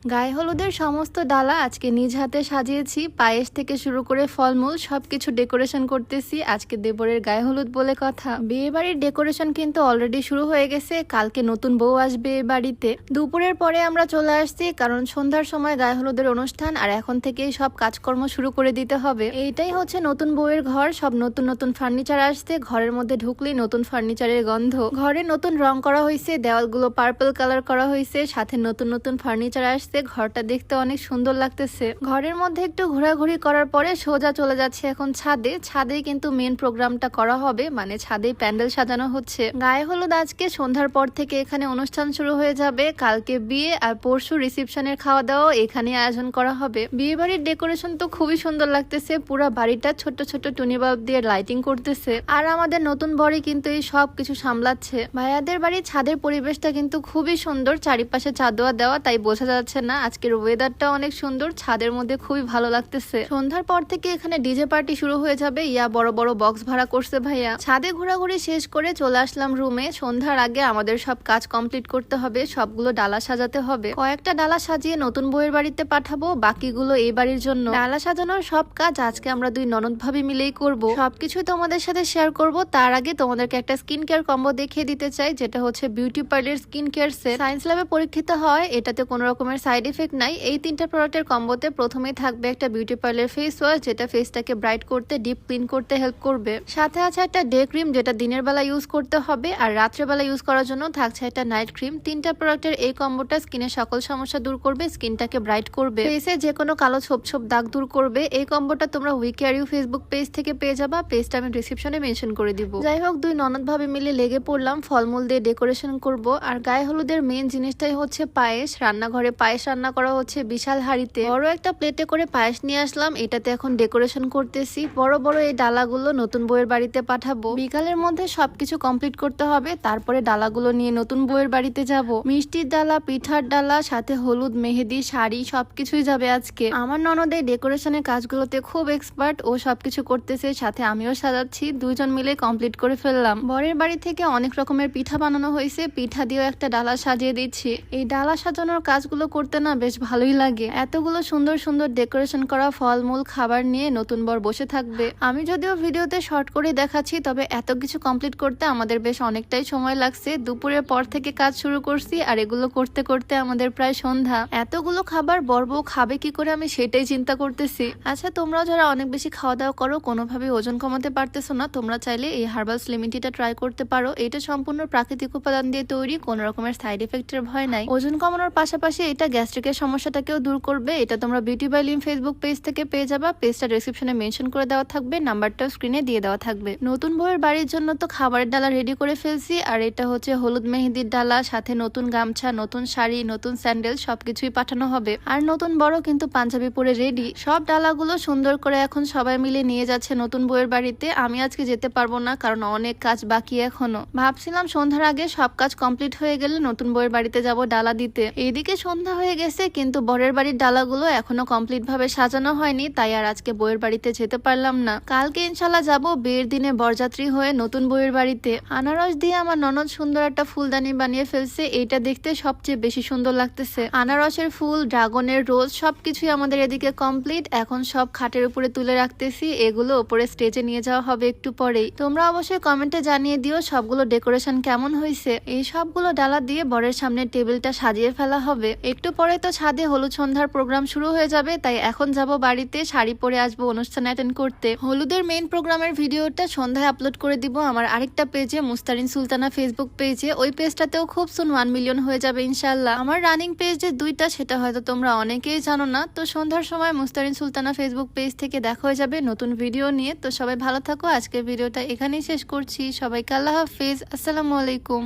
গায়ে হলুদের সমস্ত ডালা আজকে নিজ হাতে সাজিয়েছি। পায়েস থেকে শুরু করে ফলমূল সবকিছু ডেকোরেশন করতেছি। আজকে দেবরের গায়ে হলুদ বলে কথা। বিয়ে বাড়ির ডেকোরেশন কিন্তু অলরেডি শুরু হয়ে গেছে। কালকে নতুন বউ আসবে এ বাড়িতে। দুপুরের পরে আমরা চলে আসছি, কারণ সন্ধ্যার সময় গায়ে হলুদের অনুষ্ঠান, আর এখন থেকেই সব কাজকর্ম শুরু করে দিতে হবে। এইটাই হচ্ছে নতুন বউয়ের ঘর। সব নতুন নতুন ফার্নিচার আসছে, ঘরের মধ্যে ঢুকলেই নতুন ফার্নিচারের গন্ধ। ঘরে নতুন রং করা হয়েছে, দেওয়ালগুলো পার্পল কালার করা হয়েছে, সাথে নতুন নতুন ফার্নিচার আসছে। ঘরটা দেখতে অনেক সুন্দর লাগতেছে। ঘরের মধ্যে একটু ঘোরাঘুরি করার পরে সোজা চলে যাচ্ছে এখন ছাদে। ছাদেই কিন্তু মেন প্রোগ্রামটা করা হবে, মানে ছাদেই প্যান্ডেল সাজানো হচ্ছে। গায়ে হলুদ আজকে সন্ধ্যার পর থেকে এখানে অনুষ্ঠান শুরু হয়ে যাবে। কালকে বিয়ে আর পরশু রিসেপশনের খাওয়া দাওয়া এখানে আয়োজন করা হবে। বিয়ে বাড়ির ডেকোরেশন তো খুবই সুন্দর লাগতেছে। পুরো বাড়িটা ছোট ছোট টুনি বাল্ব দিয়ে লাইটিং করতেছে, আর আমাদের নতুন বরই কিন্তু এই সব কিছু সামলাচ্ছে। ভাইয়াদের বাড়ির ছাদের পরিবেশটা কিন্তু খুবই সুন্দর, চারিপাশে চাঁদোয়া দেওয়া, তাই বোঝা যাচ্ছে না। আজকের ওয়েদারটা অনেক সুন্দর, ছাদের মধ্যে খুবই ভালো লাগতেছে। সন্ধ্যার পর থেকে এখানে ডিজে পার্টি শুরু হয়ে যাবে। বড় বড় বক্স ভাড়া করছে ভাইয়া। ছাদে ঘোরাঘুরি শেষ করে চলে আসলাম রুমে। সন্ধ্যার আগে আমাদের সব কাজ কমপ্লিট করতে হবে, সবগুলো ডালা সাজাতে হবে। কয়েকটা ডালা সাজিয়ে নতুন বউয়ের বাড়িতে পাঠাবো, বাকিগুলো এই বাড়ির জন্য। ডালা সাজানোর সব কাজ আজকে আমরা দুই ননদ ভাবি মিলেই করব। সবকিছুই তোমাদের সাথে শেয়ার করব। তার আগে তোমাদেরকে একটা স্কিন কেয়ার কম্বো দেখিয়ে দিতে চাই, যেটা হচ্ছে beauty parlour skin care set. Science ল্যাবে পরীক্ষিত হয়, এটাতে কোনো রকমের সাইড এফেক্ট নাই। এই তিনটা প্রোডাক্টের কম্বোতে প্রথমেই থাকবে একটা বিউটি পার্লার ফেস ওয়াশ, যেটা ফেসটাকে ব্রাইট করতে, ডিপ ক্লিন করতে হেল্প করবে। সাথে আছে একটা ডে ক্রিম, যেটা দিনের বেলা ইউজ করতে হবে, আর রাত্রে বেলা ইউজ করার জন্য থাকছে একটা নাইট ক্রিম। তিনটা প্রোডাক্টের এই কম্বোটা স্কিনের সকল সমস্যা দূর করবে, স্কিনটাকে ব্রাইট করবে, ফেসে যে কোনো কালো ছোপ ছোপ দাগ দূর করবে। এই কম্বোটা তোমরা we care you Facebook page থেকে পেয়ে যাবা। পেজটা আমি ডিসক্রিপশনে মেনশন করে দিব। যাই হোক, দুই ননদ ভাবে মিলে লেগে পড়লাম, ফলমূল দিয়ে ডেকোরেশন করব। আর গায়ে হলুদের মেন জিনিসটাই হচ্ছে পায়েস। রান্নাঘরে পায়েস রান্না করা হচ্ছে বিশাল হাড়িতে। বড় একটা প্লেটে করে পায়েস নিয়ে আসলাম, এটাতে এখন ডেকোরেশন করতেছি। বড় বড় এই ডালাগুলো নতুন বউয়ের বাড়িতে পাঠাবো। বিকালের মধ্যে সবকিছু কমপ্লিট করতে হবে, তারপরে ডালাগুলো নিয়ে নতুন বউয়ের বাড়িতে যাব। মিষ্টির ডালা, পিঠার ডালা, সাথে হলুদ, মেহেদি, শাড়ি সবকিছুই যাবে আজকে। আমার ননদ এই ডেকোরেশনের কাজগুলোতে খুব এক্সপার্ট, ও সবকিছু করতেছে, সাথে আমিও সাজাচ্ছি। দুইজন মিলে কমপ্লিট করে ফেললাম। বরের বাড়ি থেকে অনেক রকমের পিঠা বানানো হয়েছে, পিঠা দিয়েও একটা ডালা সাজিয়ে দিচ্ছি। এই ডালা সাজানোর কাজগুলো করতে না বেশ ভালোই লাগে। এতগুলো সুন্দর সুন্দর ডেকোরেশন করা ফলমূল খাবার নিয়ে নতুন বর বসে থাকবে। আমি যদিও ভিডিওতে শর্ট করে দেখাচ্ছি, তবে এত কিছু কমপ্লিট করতে আমাদের বেশ অনেকটাই সময় লাগছে। দুপুরের পর থেকে কাজ শুরু করছি, আর এগুলো করতে করতে আমাদের প্রায় সন্ধ্যা। এতগুলো খাবার বর বউ খাবে কি করে, আমি সেটাই চিন্তা করতেছি। আচ্ছা, তোমরাও যারা অনেক বেশি খাওয়া দাওয়া করো, কোনোভাবে ওজন কমাতে পারতেছো না, তোমরা চাইলে এই হার্বাল স্লিম টিটা ট্রাই করতে পারো। এটা সম্পূর্ণ প্রাকৃতিক উপাদান দিয়ে তৈরি, কোনো রকমের সাইড এফেক্টের ভয় নাই। ওজন কমানোর পাশাপাশি এটা গ্যাস্ট্রিকের সমস্যাটাকেও দূর করবে। এটা তোমরা বিউটি বাই লিম ফেসবুক পেজ থেকে পেয়ে যাবা। পেজটা ডেসক্রিপশনে মেনশন করে দেওয়া থাকবে, নাম্বারটাও স্ক্রিনে দিয়ে দেওয়া থাকবে। নতুন বউয়ের বাড়ির জন্য তো খাবারের ডালা রেডি করে ফেলছি, আর এটা হচ্ছে হলুদ মেহেদির ডালা, সাথে নতুন গামছা, নতুন শাড়ি, নতুন স্যান্ডেল সবকিছুই পাঠানো হবে। আর নতুন বড় কিন্তু পাঞ্জাবি পরে রেডি। সব ডালাগুলো সুন্দর করে এখন সবাই মিলে নিয়ে যাচ্ছে নতুন বউয়ের বাড়িতে। আমি আজকে যেতে পারবো না, কারণ অনেক কাজ বাকি এখনো। ভাবছিলাম সন্ধ্যার আগে সব কাজ কমপ্লিট হয়ে গেলে নতুন বউয়ের বাড়িতে যাব ডালা দিতে। এইদিকে সন্ধ্যা হয়ে গেছে, কিন্তু বরের বাড়ির ডালাগুলো এখনো কমপ্লিট ভাবে সাজানো হয়নি, তাই আর আজকে বউয়ের বাড়িতে যেতে পারলাম না। কালকে ইনশাল্লাহ যাব বিয়ের দিনে বরযাত্রী হয়ে নতুন বউয়ের বাড়িতে। আনারস দিয়ে আমার ননদ সুন্দর একটা ফুলদানি বানিয়ে ফেলছে, এইটা দেখতে সবচেয়ে বেশি সুন্দর লাগতেছে। আনারসের ফুল, ড্রাগনের রোজ সবকিছুই আমাদের এদিকে কমপ্লিট। এখন সব খাটের উপরে তুলে রাখতেছি, এগুলো উপরে স্টেজে নিয়ে যাওয়া হবে একটু পরেই। তোমরা অবশ্যই কমেন্টে জানিয়ে দিও সবগুলো ডেকোরেশন কেমন হয়েছে। এই সবগুলো ডালা দিয়ে বরের সামনে টেবিলটা সাজিয়ে ফেলা হবে। একটু পরে তো ছাদে হলুদ সন্ধ্যার প্রোগ্রাম শুরু হয়ে যাবে, তাই এখন যাব বাড়িতে, শাড়ি পরে আসবো অনুষ্ঠান অ্যাটেন্ড করতে। হলুদের মেইন প্রোগ্রামের ভিডিওটা সন্ধ্যায় আপলোড করে দিব আমার আরেকটা পেজে, মুস্তারিন সুলতানা ফেসবুক পেজে। ওই পেজটাতেও খুব সুন 1 মিলিয়ন হয়ে যাবে ইনশাল্লাহ। আমার রানিং পেজ যে দুইটা, সেটা হয়তো তোমরা অনেকেই জানো না। তো সন্ধ্যার সময় মুস্তারিন সুলতানা ফেসবুক পেজ থেকে দেখা হয়ে যাবে নতুন ভিডিও নিয়ে। তো সবাই ভালো থাকো, আজকের ভিডিওটা এখানেই শেষ করছি। সবাইকে আল্লাহ হাফেজ, আসসালামু আলাইকুম।